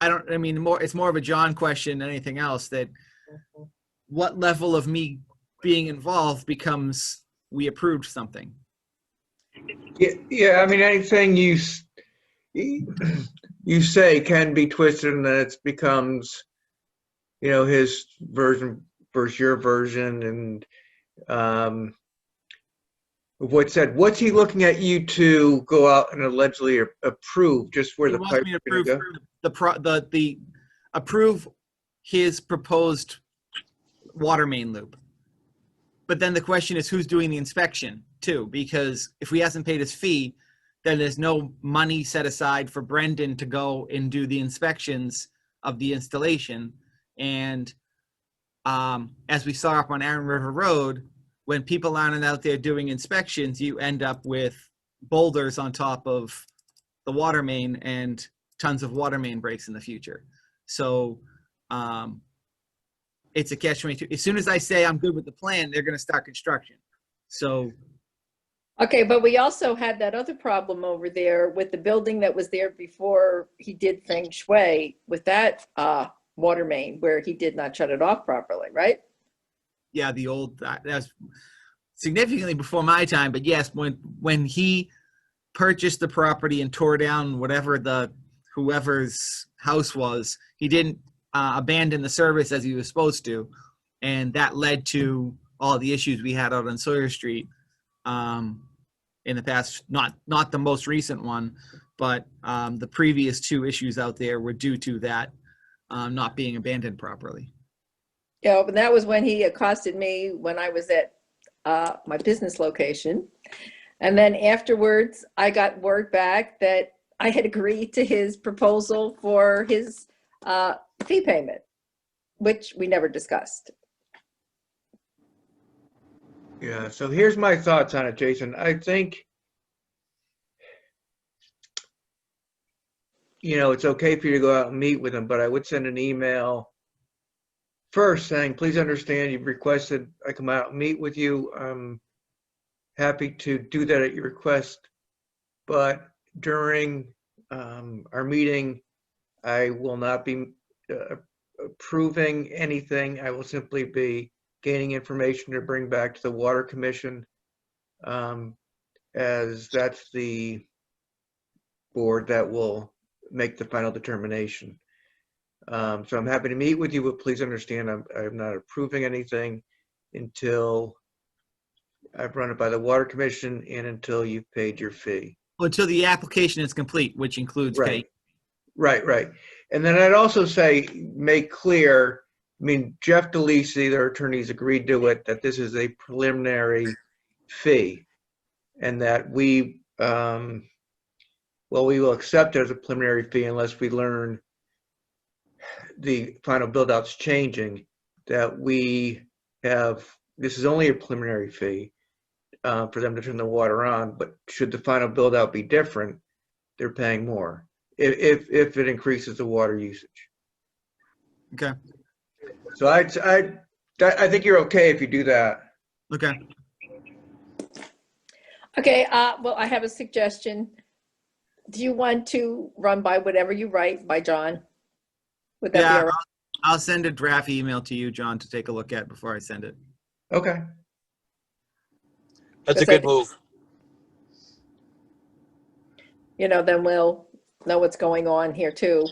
I mean, it's more of a John question than anything else, that what level of me being involved becomes we approved something. Yeah. I mean, anything you say can be twisted, and then it becomes, his version versus your version, and what's he looking at you to go out and allegedly approve, just where He the wants pipe's me to going to go? the approve his proposed water main loop. But then the question is, who's doing the inspection too? Because if he hasn't paid his fee, then there's no money set aside for Brendan to go and do the inspections of the installation. And as we saw up on Aaron River Road, when people aren't out there doing inspections, you end up with boulders on top of the water main and tons of water main breaks in the future. So it's a catch-22. As soon as I say I'm good with the plan, they're going to start construction. So. Okay, but we also had that other problem over there with the building that was there before he did feng shui with that water main, where he did not shut it off properly, right? Yeah, the old, that's significantly before my time, but yes, when he purchased the property and tore down whoever's house was, he didn't abandon the service as he was supposed to, and that led to all the issues we had out on Sawyer Street in the past. Not the most recent one, but the previous two issues out there were due to that not being abandoned properly. Yeah, but that was when he accosted me when I was at my business location. And then afterwards, I got word back that I had agreed to his proposal for his fee payment, which we never discussed. Yeah, so here's my thoughts on it, Jason. I think, it's okay for you to go out and meet with him, but I would send an email first saying, please understand you've requested I come out and meet with you. I'm happy to do that at your request, but during our meeting, I will not be approving anything. I will simply be gaining information to bring back to the Water Commission, as that's the board that will make the final determination. So I'm happy to meet with you, but please understand I'm not approving anything until I've run it by the Water Commission and until you've paid your fee. Well, until the application is complete, which includes pay. Right. And then I'd also say, make clear, Jeff DeLisi, their attorneys, agreed to it, that this is a preliminary fee, and that we will accept it as a preliminary fee unless we learn the final build-out's changing, that this is only a preliminary fee for them to turn the water on, but should the final build-out be different, they're paying more if it increases the water usage. Okay. So I think you're okay if you do that. Okay. Okay, well, I have a suggestion. Do you want to run by whatever you write by John? Would that be all right? I'll send a draft email to you, John, to take a look at before I send it. Okay. That's a good move. Then we'll know what's going on here too.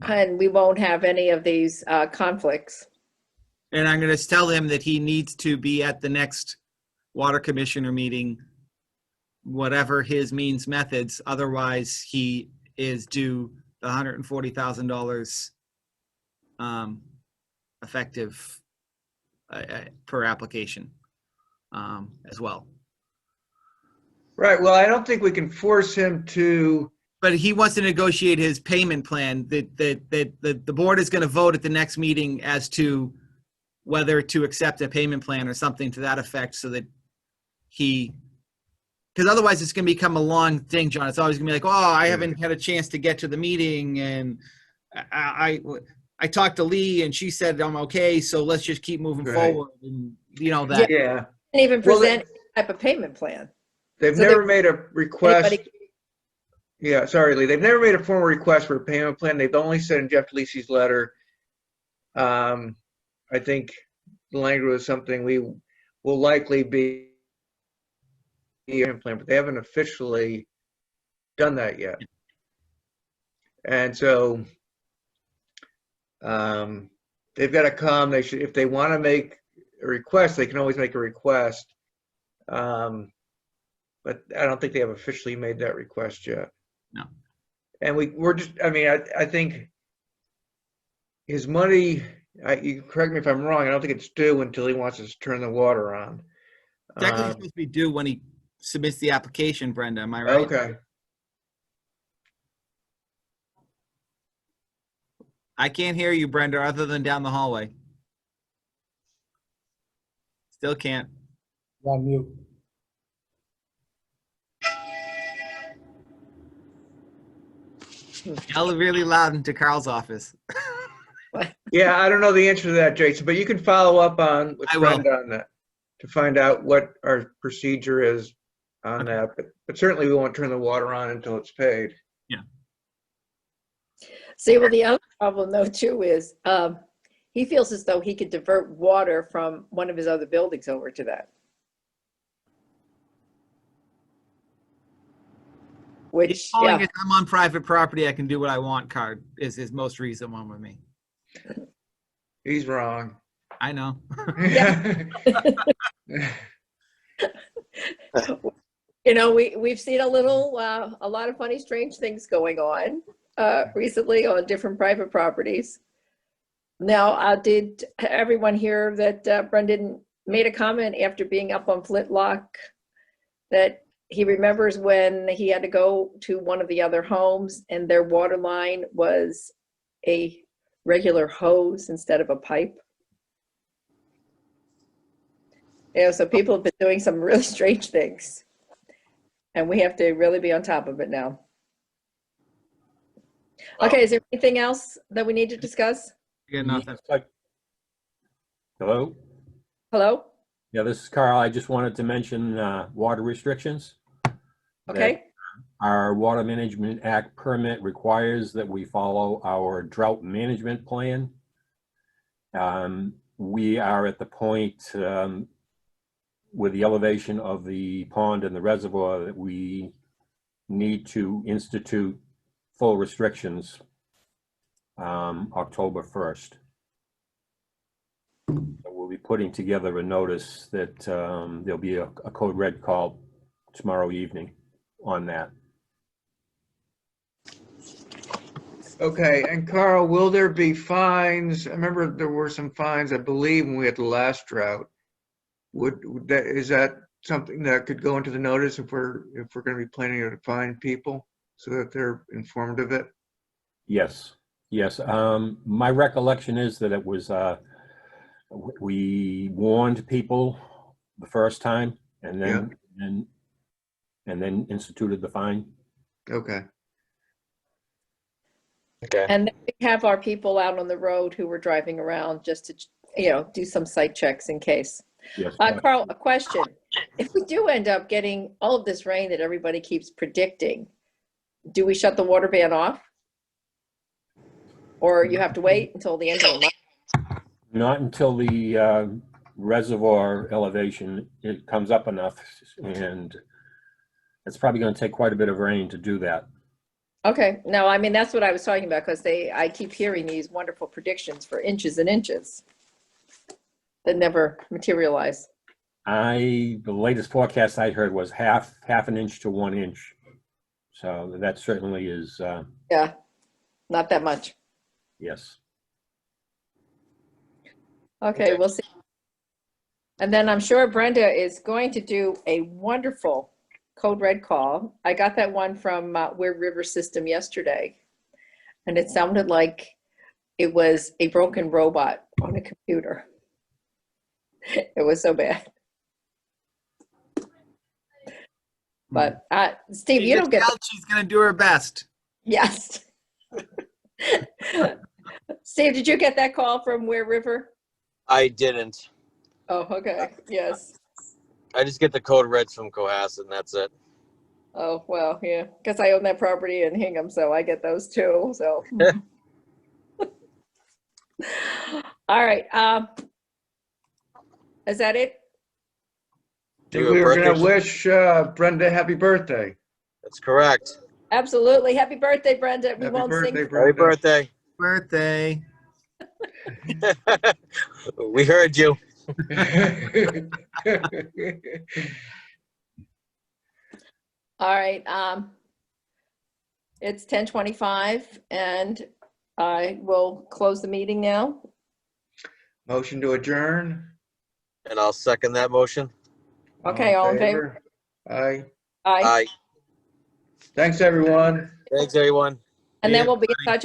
And we won't have any of these conflicts. And I'm going to tell him that he needs to be at the next water commissioner meeting, whatever his means methods. Otherwise, he is due the $140,000 effective per application as well. Right. Well, I don't think we can force him to. But he wants to negotiate his payment plan. That the board is going to vote at the next meeting as to whether to accept a payment plan or something to that effect, so that because otherwise it's going to become a long thing, John. It's always going to be like, oh, I haven't had a chance to get to the meeting, and I talked to Lee and she said I'm okay, so let's just keep moving forward, and that. Yeah. Didn't even present any type of payment plan. They've never made a request. Yeah, sorry, Lee. They've never made a formal request for a payment plan. They've only said in Jeff Delisi's letter, I think the language was something we will likely be a payment plan, but they haven't officially done that yet. And so they've got to come. They should, if they want to make a request, they can always make a request. But I don't think they have officially made that request yet. No. And we're just, I mean, I think his money, you correct me if I'm wrong, I don't think it's due until he wants us to turn the water on. It's actually supposed to be due when he submits the application, Brenda. Am I right? Okay. I can't hear you, Brenda, other than down the hallway. Still can't. You're on mute. Yell really loud into Carl's office. Yeah, I don't know the answer to that, Jason, but you can follow up on with I will. Brenda on that to find out what our procedure is on that. But certainly we won't turn the water on until it's paid. See, well, the other problem though too is he feels as though he could divert water from one of his other buildings over to that. Which, He's calling yeah, it, I'm on private property, I can do what I want card is his most recent one with me. He's wrong. I know. you know, we've seen a lot of funny, strange things going on recently on different private properties. Now, did everyone hear that Brendan made a comment after being up on Flintlock that he remembers when he had to go to one of the other homes and their water line was a regular hose instead of a pipe? Yeah, so people have been doing some really strange things. And we have to really be on top of it now. Okay, is there anything else that we need to discuss? You got nothing. Hello? Hello? Yeah, this is Carl. I just wanted to mention water restrictions. Okay, Our Water Management Act permit requires that we follow our drought management plan. We are at the point with the elevation of the pond and the reservoir that we need to institute full restrictions October 1st. We'll be putting together a notice that there'll be a code red call tomorrow evening on that. Okay, and Carl, will there be fines? I remember there were some fines, I believe, when we had the last drought. Is that something that could go into the notice if we're going to be planning to fine people so that they're informed of it? Yes, yes. My recollection is that it was, we warned people the first time and then instituted the fine. Okay. Okay. and then we have our people out on the road who were driving around just to, do some site checks in case. Yes. Carl, a question. If we do end up getting all of this rain that everybody keeps predicting, do we shut the water ban off? Or you have to wait until the end of the month? Not until the reservoir elevation, it comes up enough, and it's probably going to take quite a bit of rain to do that. Okay, no, I mean, that's what I was talking about because I keep hearing these wonderful predictions for inches and inches that never materialize. The latest forecast I heard was half an inch to 1 inch. So that certainly is, Yeah, not that much. yes. Okay, we'll see. And then I'm sure Brenda is going to do a wonderful code red call. I got that one from Weir River System yesterday, and it sounded like it was a broken robot on a computer. It was so bad. But Steve, you don't get She's gonna do her best. yes. Steve, did you get that call from Weir River? I didn't. Oh, okay. Yes. I just get the code reds from Cohasset and that's it. Oh, well, yeah, because I own that property in Hingham, so I get those too, so. All right, is that it? Do you We have were gonna birthday? wish Brenda happy birthday. That's correct. Absolutely. Happy birthday, Brenda. We Happy won't sing. birthday, Happy Brenda. birthday. Birthday. We heard you. All right, it's 10:25 and I will close the meeting now. Motion to adjourn. And I'll second that motion. Okay, all in favor? Aye. Aye. Aye. Thanks, everyone. Thanks, everyone. And then Yeah. we'll be in touch